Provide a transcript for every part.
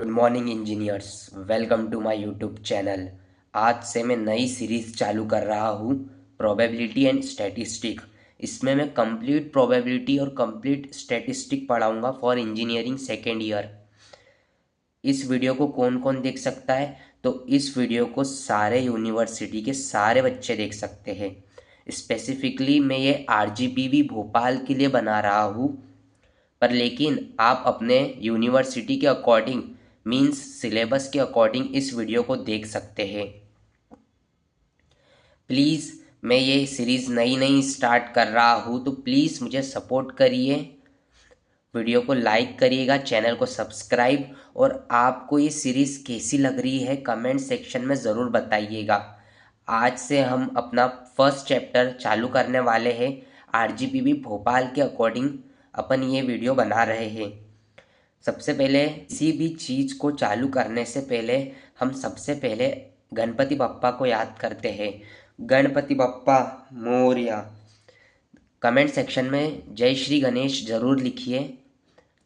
Good morning engineers. Welcome to my YouTube channel. आज से मैं नई सीरीज़ चालू कर रहा हूँ, प्रोबेबिलिटी एंड स्टैटिस्टिक। इसमें मैं कंप्लीट प्रोबेबिलिटी और कंप्लीट स्टैटिस्टिक पढ़ाऊँगा फॉर इंजीनियरिंग सेकेंड ईयर। इस वीडियो को कौन कौन देख सकता है? तो इस वीडियो को सारे यूनिवर्सिटी के सारे बच्चे देख सकते हैं। स्पेसिफिकली मैं ये आरजीपीवी भोपाल के लिए बना रहा हूँ, पर लेकिन आप अपने यूनिवर्सिटी के अकॉर्डिंग मींस सिलेबस के अकॉर्डिंग इस वीडियो को देख सकते हैं। प्लीज़, मैं ये सीरीज़ नई नई स्टार्ट कर रहा हूँ, तो प्लीज़ मुझे सपोर्ट करिए, वीडियो को लाइक करिएगा, चैनल को सब्सक्राइब, और आपको ये सीरीज़ कैसी लग रही है कमेंट सेक्शन में ज़रूर बताइएगा। आज से हम अपना फर्स्ट चैप्टर चालू करने वाले हैं। आरजीपीवी भोपाल के अकॉर्डिंग अपन ये वीडियो बना रहे हैं। सबसे पहले किसी भी चीज़ को चालू करने से पहले हम सबसे पहले गणपति बप्पा को याद करते हैं। गणपति बप्पा मोरया। कमेंट सेक्शन में जय श्री गणेश ज़रूर लिखिए।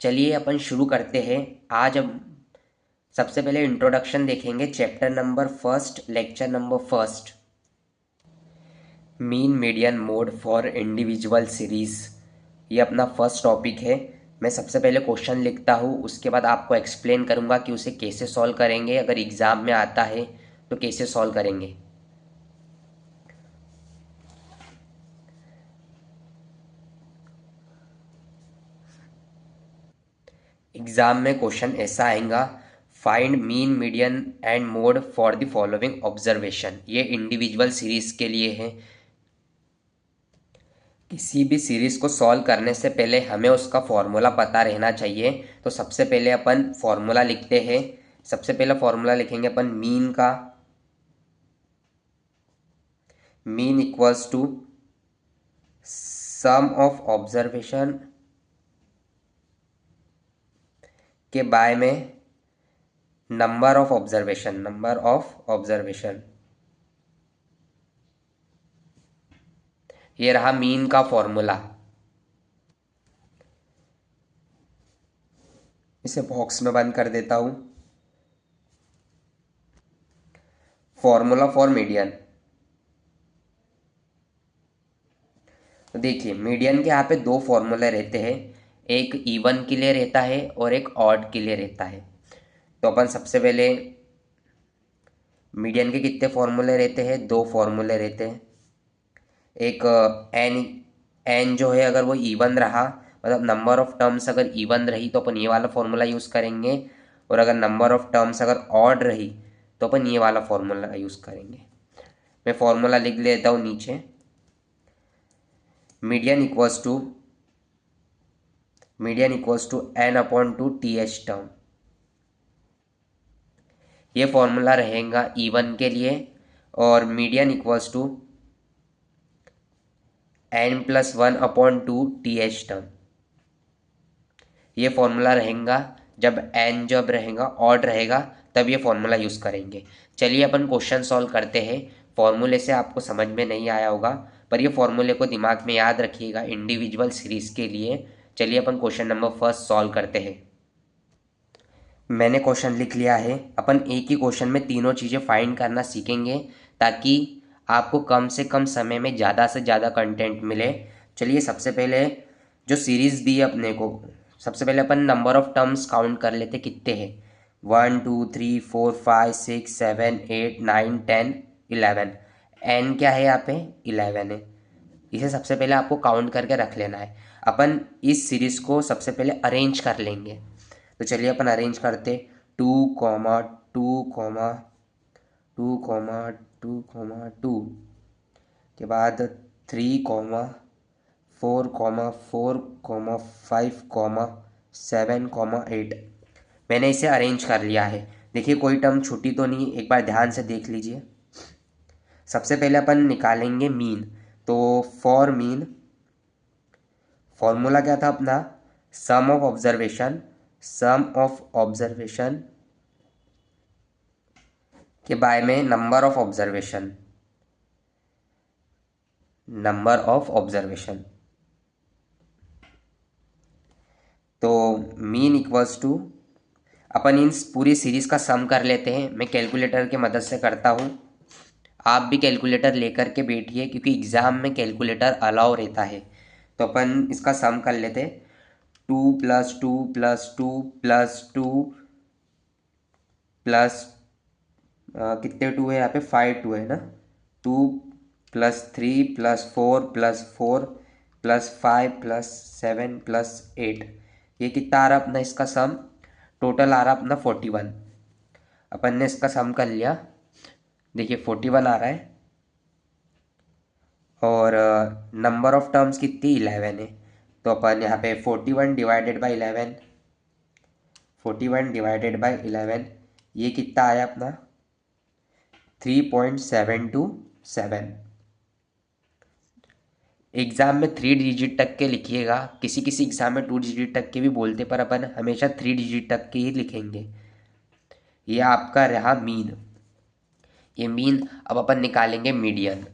चलिए अपन शुरू करते हैं। आज हम सबसे पहले इंट्रोडक्शन देखेंगे, chapter number first, lecture number first, mean median mode for individual series. ये अपना फर्स्ट टॉपिक है। मैं सबसे पहले क्वेश्चन लिखता हूँ, उसके बाद आपको एक्सप्लेन करूँगा कि उसे कैसे सॉल्व करेंगे। अगर एग्ज़ाम में आता है तो कैसे सॉल्व करेंगे। एग्ज़ाम में क्वेश्चन ऐसा आएगा, find mean median and mode for the following observation. ये इंडिविजुअल सीरीज़ के लिए है। किसी भी सीरीज़ को सॉल्व करने से पहले हमें उसका फॉर्मूला पता रहना चाहिए। तो सबसे पहले अपन फॉर्मूला लिखते हैं। सबसे पहला फॉर्मूला लिखेंगे अपन मीन का। Mean equals to sum of observation के बाय में number of observation. Number of observation, ये रहा मीन का फॉर्मूला। इसे बॉक्स में बंद कर देता हूं। फॉर्मूला फॉर मीडियन, तो देखिए मीडियन के यहाँ पे दो फॉर्मूले रहते हैं। एक इवन के लिए रहता है और एक ऑड के लिए रहता है। तो अपन सबसे पहले मीडियन के कितने फॉर्मूले रहते हैं? दो फॉर्मूले रहते हैं। एक एन, एन जो है अगर वो इवन रहा, मतलब नंबर ऑफ टर्म्स अगर इवन रही तो अपन ये वाला फॉर्मूला यूज़ करेंगे, और अगर नंबर ऑफ टर्म्स अगर ऑड रही तो अपन ये वाला फॉर्मूला यूज़ करेंगे। मैं फॉर्मूला लिख लेता हूँ नीचे। Median equals to n upon two th एच टर्म। ये फॉर्मूला रहेगा इवन के लिए। और median equals to n plus one upon two th एच टर्म। ये फॉर्मूला रहेगा जब एन जब रहेगा ऑड रहेगा, तब ये फॉर्मूला यूज़ करेंगे। चलिए अपन क्वेश्चन सॉल्व करते हैं। फॉर्मूले से आपको समझ में नहीं आया होगा, पर ये फॉर्मूले को दिमाग में याद रखिएगा इंडिविजुअल सीरीज़ के लिए। चलिए अपन क्वेश्चन नंबर फर्स्ट सॉल्व करते हैं। मैंने क्वेश्चन लिख लिया है। अपन एक ही क्वेश्चन में तीनों चीज़ें फाइंड करना सीखेंगे, ताकि आपको कम से कम समय में ज़्यादा से ज़्यादा कंटेंट मिले। चलिए सबसे पहले जो सीरीज़ दी है अपने को, सबसे पहले अपन नंबर ऑफ टर्म्स काउंट कर लेते कितने हैं। 1 2 3 4 5 6 7 8 9 10 11। एन क्या है यहाँ पे? 11 है। इसे सबसे पहले आपको काउंट करके रख लेना है। अपन इस सीरीज़ को सबसे पहले अरेंज कर लेंगे। तो चलिए अपन अरेंज करते। 2 2 2 के बाद 3 4 4 5 7 8। मैंने इसे अरेंज कर लिया है। देखिए कोई टर्म छूटी तो नहीं, एक बार ध्यान से देख लीजिए। सबसे पहले अपन निकालेंगे मीन। तो फॉर मीन फॉर्मूला क्या था अपना? Sum of observation. Sum of observation के बाय में number of observation. Number of observation, तो मीन इक्वल्स टू अपन इन पूरी सीरीज़ का सम कर लेते हैं। मैं कैलकुलेटर की मदद से करता हूँ, आप भी कैलकुलेटर लेकर के बैठिए क्योंकि एग्ज़ाम में कैलकुलेटर अलाउ रहता है। तो अपन इसका सम कर लेते हैं। 2 + 2 + 2 + 2 प्लस कितने 2 है यहाँ पे, 5 2 है ना। 2 + 3 + 4 + 5 + 7 + 8, ये कितना आ रहा अपना इसका सम, टोटल आ रहा अपना 41। अपन ने इसका सम कर लिया, देखिए 41 आ रहा है। और नंबर ऑफ टर्म्स कितनी 11 है, तो अपन यहाँ पे 41 ये कितना आया अपना 3.727। एग्ज़ाम में 3 डिजिट तक के लिखिएगा, किसी किसी एग्ज़ाम में 2 डिजिट तक के भी बोलते, पर अपन हमेशा 3 डिजिट तक के ही लिखेंगे। ये आपका रहा मीन। ये मीन, अब अपन निकालेंगे मीडियन।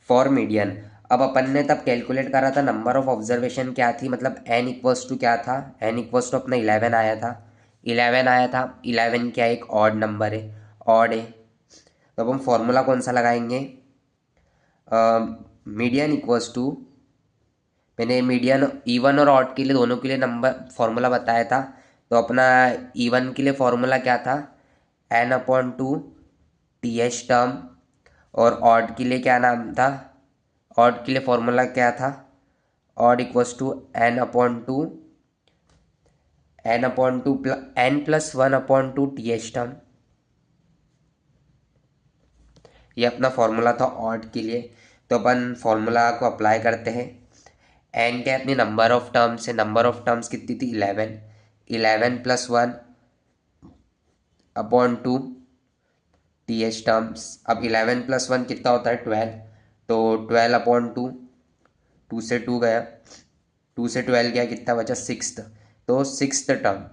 फॉर मीडियन अब अपन ने तब कैलकुलेट करा था नंबर ऑफ ऑब्जर्वेशन क्या थी, मतलब n इक्वल्स टू क्या था, n इक्वल्स टू अपना 11 आया था। 11 क्या एक ऑड नंबर है, ऑड है। तो अब हम फॉर्मूला कौन सा लगाएंगे, मीडियन इक्वल्स टू, मैंने मीडियन इवन और ऑड के लिए दोनों के लिए नंबर फॉर्मूला बताया था। तो अपना इवन के लिए फॉर्मूला क्या था, n/2 TH टर्म, और ऑड के लिए क्या नाम था, ऑड के लिए फॉर्मूला क्या था, odd equals to n/2 n+1/2 TH term. ये अपना फॉर्मूला था ऑड के लिए। तो अपन फॉर्मूला को अप्लाई करते हैं। एन क्या अपनी नंबर ऑफ टर्म्स है, नंबर ऑफ टर्म्स कितनी थी 11, 11+1/2 TH टर्म्स। अब 11+1 कितना होता है 12, तो 12/2, 2 से 2 गया, 2 से 12 गया, कितना बचा 6th, तो 6th टर्म।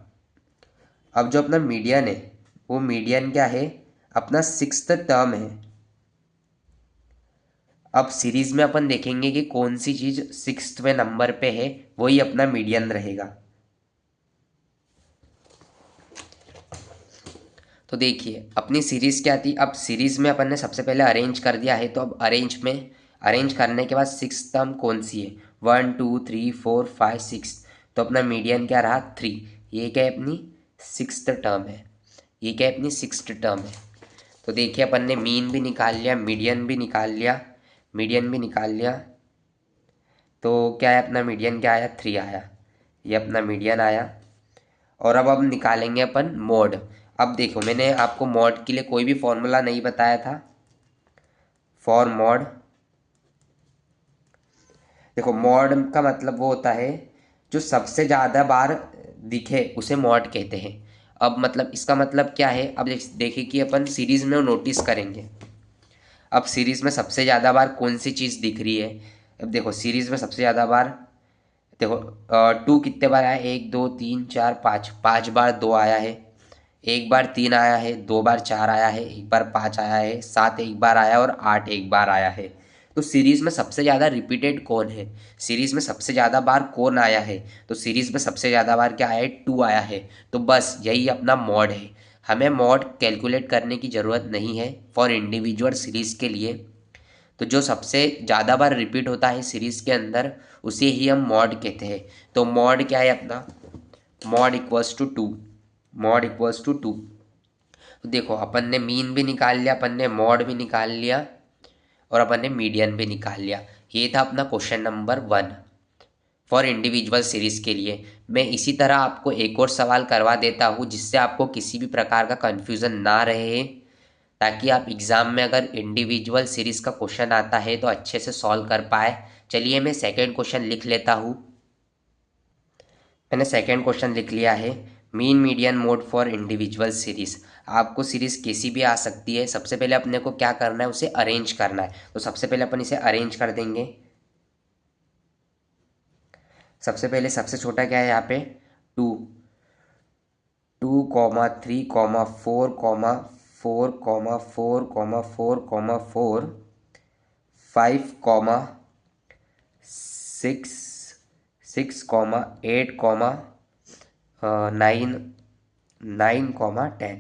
अब जो अपना मीडियन है वो मीडियन क्या है, अपना 6th टर्म है। अब सीरीज में अपन देखेंगे कि कौन सी चीज 6वें नंबर पे है, वही अपना मीडियन रहेगा। तो देखिए अपनी सीरीज क्या थी, अब सीरीज में अपन ने सबसे पहले अरेंज कर दिया है। तो अब अरेंज करने के बाद 6th टर्म कौन सी है, 1 2 3 4 5 6, तो अपना मीडियन क्या रहा 3। ये क्या है अपनी 6th टर्म है, ये क्या है अपनी 6th टर्म है। तो देखिए अपन ने मीन भी निकाल लिया, मीडियन भी निकाल लिया, मीडियन भी निकाल लिया। तो क्या है अपना मीडियन क्या आया 3 आया, ये अपना मीडियन आया। और अब हम निकालेंगे अपन मोड। अब देखो मैंने आपको मोड के लिए कोई भी फॉर्मूला नहीं बताया था। फॉर मोड, देखो मोड का मतलब वो होता है जो सबसे ज़्यादा बार दिखे उसे मोड कहते हैं। अब मतलब इसका मतलब क्या है, अब देखिए कि अपन सीरीज में नोटिस करेंगे। अब सीरीज में सबसे ज़्यादा बार कौन सी चीज़ दिख रही है, अब देखो सीरीज में सबसे ज़्यादा बार, देखो 2 कितने बार आया, 1 2 3 4 5, 5 बार 2 आया है, एक बार 3 आया है, 2 बार 4 आया है, एक बार 5 आया है, 7 एक बार आया और 8 एक बार आया है। तो सीरीज में सबसे ज़्यादा रिपीटेड कौन है, सीरीज में सबसे ज़्यादा बार कौन आया है, तो सीरीज में सबसे ज़्यादा बार क्या आया है 2 आया है। तो बस यही अपना मॉड है, हमें मॉड कैलकुलेट करने की ज़रूरत नहीं है फॉर इंडिविजुअल सीरीज़ के लिए। तो जो सबसे ज़्यादा बार रिपीट होता है सीरीज़ के अंदर उसे ही हम मॉड कहते हैं। तो मॉड क्या है अपना, mode equals to 2, mode equals to 2। तो देखो अपन ने मीन भी निकाल लिया, अपन ने मॉड भी निकाल लिया, और अपन ने मीडियन भी निकाल लिया। ये था अपना question number 1 for individual series के लिए। मैं इसी तरह आपको एक और सवाल करवा देता हूँ जिससे आपको किसी भी प्रकार का कन्फ्यूज़न ना रहे, ताकि आप एग्ज़ाम में अगर इंडिविजुअल सीरीज़ का क्वेश्चन आता है तो अच्छे से सॉल्व कर पाए। चलिए मैं सेकेंड क्वेश्चन लिख लेता हूँ। मैंने सेकेंड क्वेश्चन लिख लिया है, mean median mode for individual series. आपको सीरीज़ कैसी भी आ सकती है, सबसे पहले अपने को क्या करना है उसे अरेंज करना है। तो सबसे पहले अपन इसे अरेंज कर देंगे। सबसे पहले सबसे छोटा क्या है यहाँ पे 2, 2, 3, 4, 4, 4, 4, 4, 4, 5, 6, 6,8,9,9,10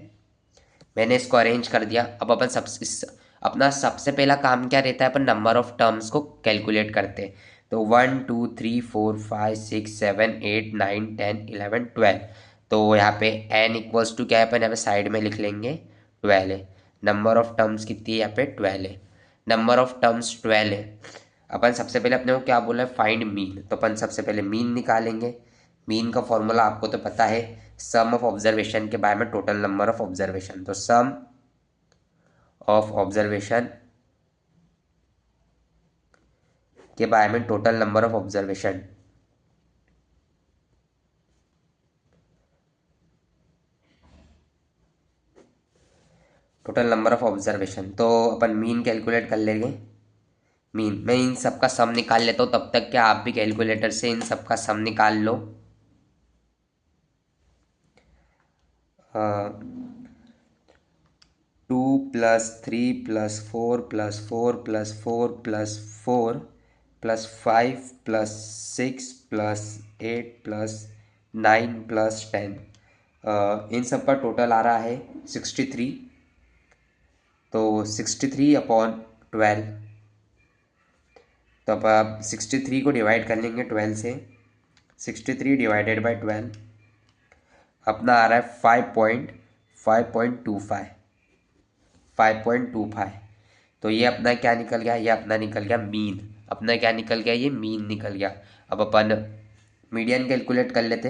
मैंने इसको अरेंज कर दिया। अब अपन अपना सबसे पहला काम क्या रहता है, अपन नंबर ऑफ टर्म्स को कैलकुलेट करते हैं। तो 1 2 3 4 5 6 7 8 9 10 11 12। तो यहाँ पे n इक्वल्स टू क्या है, अपन यहाँ पे साइड में लिख लेंगे 12 है। नंबर ऑफ टर्म्स कितनी है, यहाँ पे 12 है। नंबर ऑफ टर्म्स 12 है। अपन सबसे पहले अपने को क्या बोला है, फाइंड मीन। तो अपन सबसे पहले मीन निकालेंगे। मीन का फॉर्मूला आपको तो पता है, सम ऑफ ऑब्जर्वेशन के बारे में टोटल नंबर ऑफ ऑब्जर्वेशन। तो सम ऑफ ऑब्जर्वेशन के बारे में total number of observation. Total number of observation, तो अपन मीन कैलकुलेट कर लेंगे। मीन, मैं इन सब का सम निकाल लेता हूँ, तब तक क्या आप भी कैलकुलेटर से इन सब का सम निकाल लो। 2 + 3 + 4 + 4 + 4 + 4 + 5 + 6 + 8 + 9 + 10, इन सब का टोटल आ रहा है 63। तो 63/12। तो अब आप 63 को डिवाइड कर लेंगे 12 से। 63 / 12 अपना आ रहा है 5.25। 5.25। तो ये अपना क्या निकल गया, ये अपना निकल गया मीन। अपना क्या निकल गया, ये मीन निकल गया। अब अपन मीडियन कैलकुलेट कर लेते।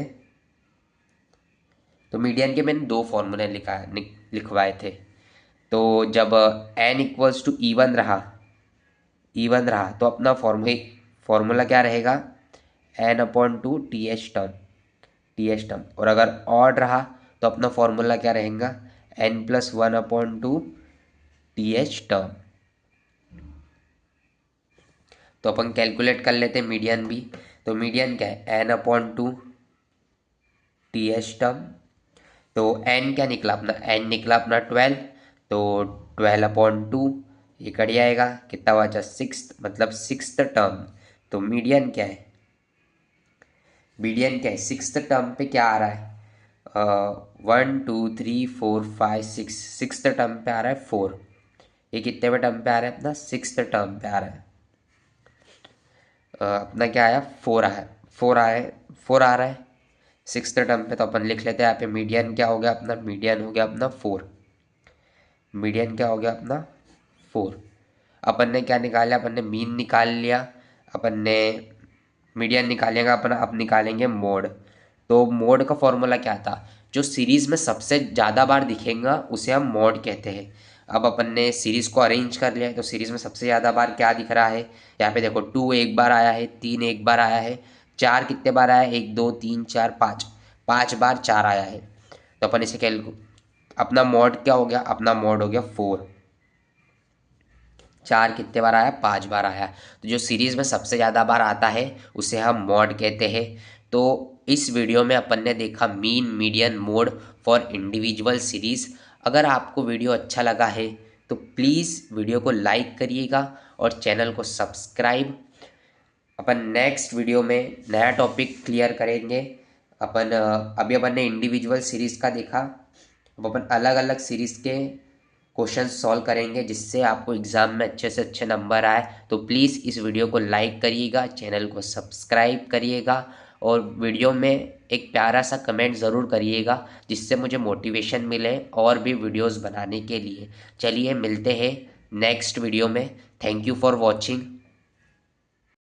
तो मीडियन के मैंने दो फॉर्मूले लिखवाए थे। तो जब n इक्वल्स टू इवन रहा तो अपना फॉर्मूला क्या रहेगा, n/2 टी एच टर्म। और अगर ऑड रहा तो अपना फॉर्मूला क्या रहेगा, n+1/2 टी एच टर्म। तो अपन कैलकुलेट कर लेते हैं मीडियन भी। तो मीडियन क्या है, n/2 टी एच टर्म। तो n क्या निकला अपना, n निकला अपना 12। तो 12/2 ये कट जाएगा, कितना बचा 6, मतलब 6th टर्म। तो मीडियन क्या है, मीडियन क्या है 6th टर्म पे क्या आ रहा है, 1 2 3 4 5 6, 6th टर्म पे आ रहा है 4। ये कितने पे टर्म पे आ रहा है अपना, 6th टर्म पे आ रहा है। अपना क्या आया, 4 आया, 4 आ रहा है 6th टर्म पे। तो अपन लिख लेते हैं यहाँ पे मीडियन क्या हो गया अपना, मीडियन हो गया अपना 4। मीडियन क्या हो गया अपना 4। अपन ने क्या निकाला, अपन ने मीन निकाल लिया, अपन ने मीडियन निकालेगा अपना। अब निकालेंगे मोड। तो मोड का फॉर्मूला क्या था, जो सीरीज में सबसे ज़्यादा बार दिखेगा उसे हम मोड कहते हैं। अब अपन ने सीरीज को अरेंज कर लिया है, तो सीरीज में सबसे ज़्यादा बार क्या दिख रहा है, यहाँ पे देखो 2 एक बार आया है, 3 एक बार आया है, 4 कितने बार आया है, 1 2 3 4 5, 5 बार 4 आया है। तो अपन इसे अपना मोड क्या हो गया, अपना मोड हो गया 4। 4 कितने बार आया, 5 बार आया। तो जो सीरीज में सबसे ज़्यादा बार आता है उसे हम मोड कहते हैं। तो इस वीडियो में अपन ने देखा mean, median, mode for individual series. अगर आपको वीडियो अच्छा लगा है तो प्लीज़ वीडियो को लाइक करिएगा और चैनल को सब्सक्राइब। अपन नेक्स्ट वीडियो में नया टॉपिक क्लियर करेंगे। अभी अपन ने इंडिविजुअल सीरीज़ का देखा, अब अपन अलग अलग सीरीज़ के क्वेश्चन सॉल्व करेंगे जिससे आपको एग्ज़ाम में अच्छे से अच्छे नंबर आए। तो प्लीज़ इस वीडियो को लाइक करिएगा, चैनल को सब्सक्राइब करिएगा और वीडियो में एक प्यारा सा कमेंट ज़रूर करिएगा जिससे मुझे मोटिवेशन मिले और भी वीडियोस बनाने के लिए। चलिए मिलते हैं नेक्स्ट वीडियो में। Thank you for watching.